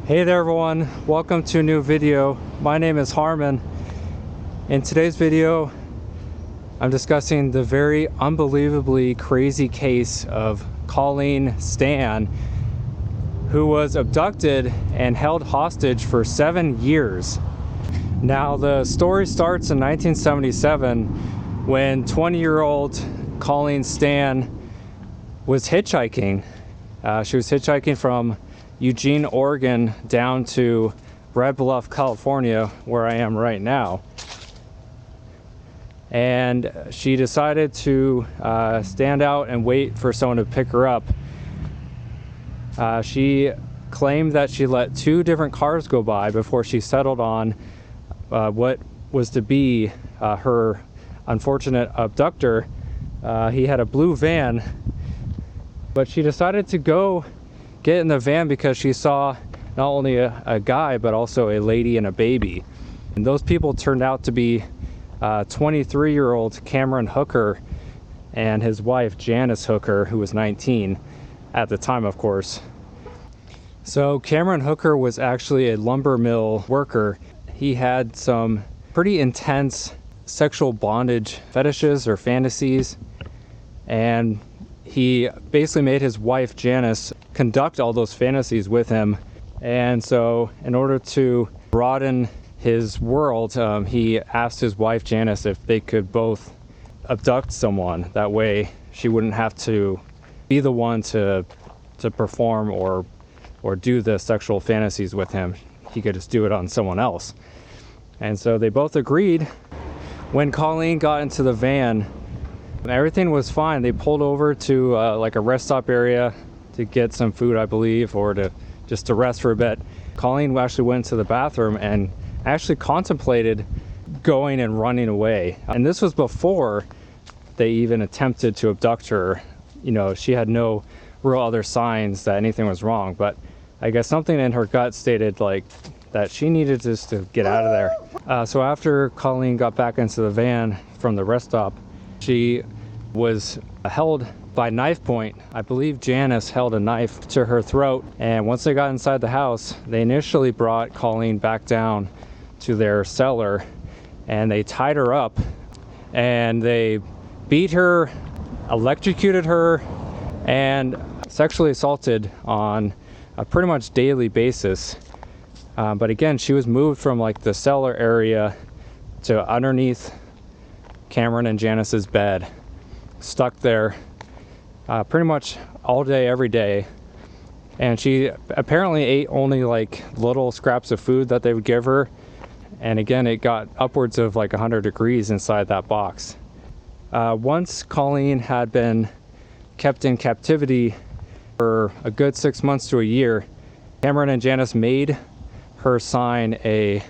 Hey there everyone, welcome to a new video. My name is Harmon. In today's video, I'm discussing the very unbelievably crazy case of Colleen Stan, who was abducted and held hostage for 7 years. Now the story starts in 1977 when 20-year-old Colleen Stan was hitchhiking. She was hitchhiking from Eugene, Oregon down to Red Bluff, California, where I am right now. And she decided to stand out and wait for someone to pick her up. She claimed that she let 2 different cars go by before she settled on what was to be her unfortunate abductor. He had a blue van, but she decided to go get in the van because she saw not only a guy but also a lady and a baby. And those people turned out to be 23-year-old Cameron Hooker and his wife Janice Hooker, who was 19 at the time, of course. So Cameron Hooker was actually a lumber mill worker. He had some pretty intense sexual bondage fetishes or fantasies, and he basically made his wife Janice conduct all those fantasies with him. And so in order to broaden his world, he asked his wife Janice if they could both abduct someone. That way she wouldn't have to be the one to perform or do the sexual fantasies with him. He could just do it on someone else. And so they both agreed. When Colleen got into the van, everything was fine. They pulled over to like a rest stop area to get some food, I believe, or to just to rest for a bit. Colleen actually went to the bathroom and actually contemplated going and running away. And this was before they even attempted to abduct her. You know, she had no real other signs that anything was wrong, but I guess something in her gut stated like that she needed just to get out of there. So after Colleen got back into the van from the rest stop, she was held by knife point. I believe Janice held a knife to her throat, and once they got inside the house, they initially brought Colleen back down to their cellar and they tied her up and they beat her, electrocuted her, and sexually assaulted on a pretty much daily basis. But again, she was moved from like the cellar area to underneath Cameron and Janice's bed, stuck there pretty much all day, every day. And she apparently ate only like little scraps of food that they would give her. And again, it got upwards of like 100 degrees inside that box. Once Colleen had been kept in captivity for a good 6 months to a year, Cameron and Janice made her sign a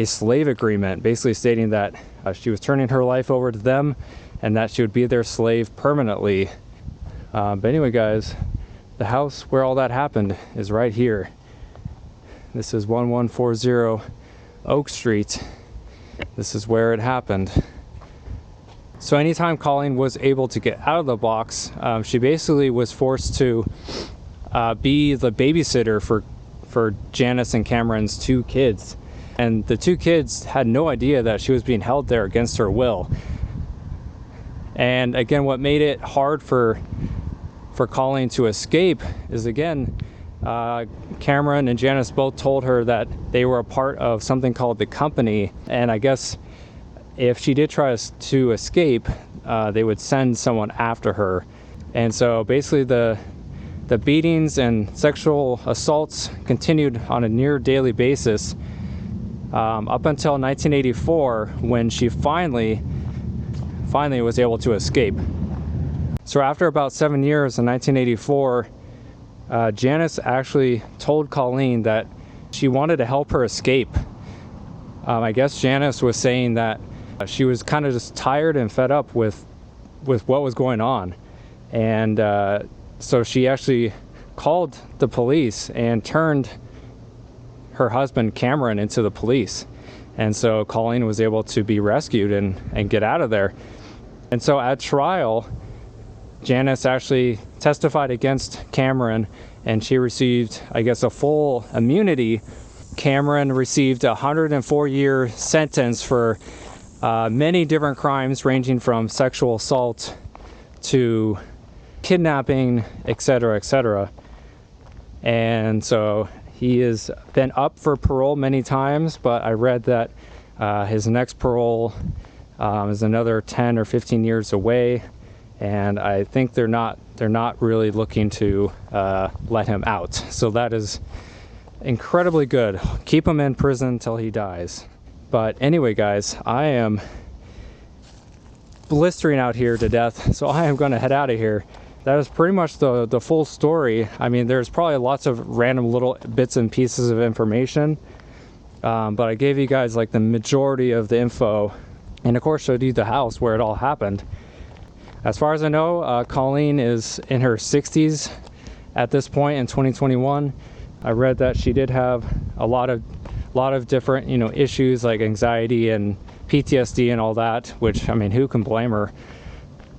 slave agreement, basically stating that she was turning her life over to them and that she would be their slave permanently. But anyway, guys, the house where all that happened is right here. This is 1140 Oak Street. This is where it happened. So anytime Colleen was able to get out of the box, she basically was forced to be the babysitter for Janice and Cameron's 2 kids. And the 2 kids had no idea that she was being held there against her will. And again, what made it hard for Colleen to escape is, again, Cameron and Janice both told her that they were a part of something called the company. And I guess if she did try to escape, they would send someone after her. And so basically the beatings and sexual assaults continued on a near daily basis up until 1984, when she finally was able to escape. So after about 7 years in 1984, Janice actually told Colleen that she wanted to help her escape. I guess Janice was saying that she was kind of just tired and fed up with what was going on. And so she actually called the police and turned her husband Cameron into the police. And so Colleen was able to be rescued and get out of there. And so at trial, Janice actually testified against Cameron, and she received, I guess, a full immunity. Cameron received a 104-year sentence for many different crimes, ranging from sexual assault to kidnapping, etc., etc. And so he has been up for parole many times, but I read that his next parole is another 10 or 15 years away, and I think they're not really looking to let him out. So that is incredibly good. Keep him in prison until he dies. But anyway, guys, I am blistering out here to death, so I am going to head out of here. That is pretty much the full story. I mean, there's probably lots of random little bits and pieces of information, but I gave you guys like the majority of the info, and of course showed you the house where it all happened. As far as I know, Colleen is in her 60s at this point in 2021. I read that she did have a lot of different, issues like anxiety and PTSD and all that, which, I mean, who can blame her?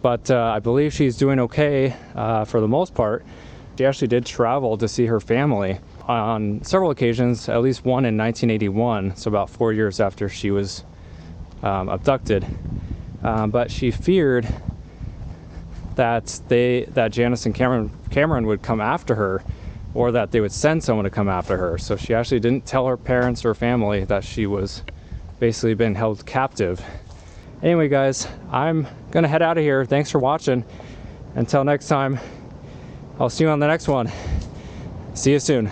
But I believe she's doing okay for the most part. She actually did travel to see her family on several occasions, at least one in 1981, so about 4 years after she was abducted. But she feared that Janice and Cameron would come after her, or that they would send someone to come after her. So she actually didn't tell her parents or family that she was basically been held captive. Anyway, guys, I'm gonna head out of here. Thanks for watching. Until next time, I'll see you on the next one. See you soon.